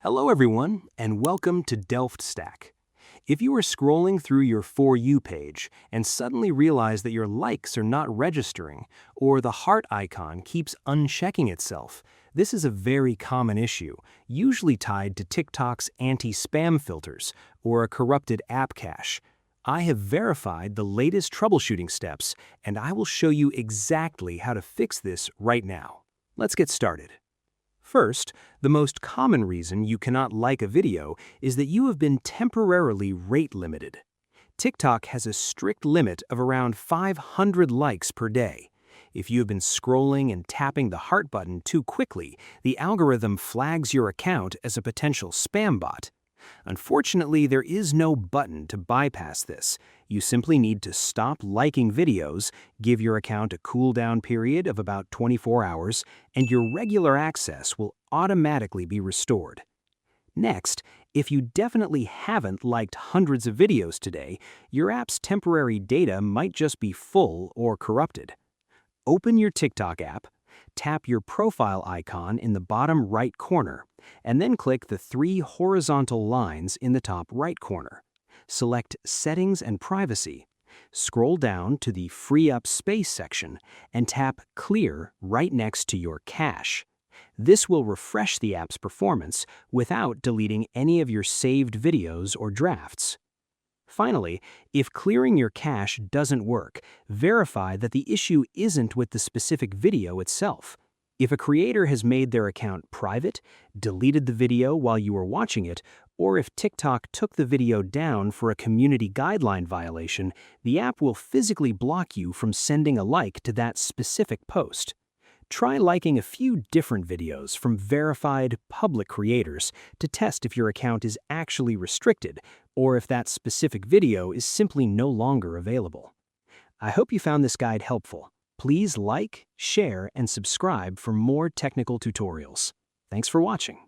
Hello everyone, and welcome to Delft Stack. If you are scrolling through your For You page and suddenly realize that your likes are not registering or the heart icon keeps unchecking itself, this is a very common issue, usually tied to TikTok's anti-spam filters or a corrupted app cache. I have verified the latest troubleshooting steps, and I will show you exactly how to fix this right now. Let's get started. First, the most common reason you cannot like a video is that you have been temporarily rate limited. TikTok has a strict limit of around 500 likes per day. If you have been scrolling and tapping the heart button too quickly, the algorithm flags your account as a potential spam bot. Unfortunately, there is no button to bypass this. You simply need to stop liking videos, give your account a cooldown period of about 24 hours, and your regular access will automatically be restored. Next, if you definitely haven't liked hundreds of videos today, your app's temporary data might just be full or corrupted. Open your TikTok app, tap your profile icon in the bottom right corner, and then click the three horizontal lines in the top right corner. Select Settings and Privacy. Scroll down to the Free Up Space section and tap Clear right next to your cache. This will refresh the app's performance without deleting any of your saved videos or drafts. Finally, if clearing your cache doesn't work, verify that the issue isn't with the specific video itself. If a creator has made their account private, deleted the video while you were watching it, or if TikTok took the video down for a community guideline violation, the app will physically block you from sending a like to that specific post. Try liking a few different videos from verified, public creators to test if your account is actually restricted or if that specific video is simply no longer available. I hope you found this guide helpful. Please like, share, and subscribe for more technical tutorials. Thanks for watching.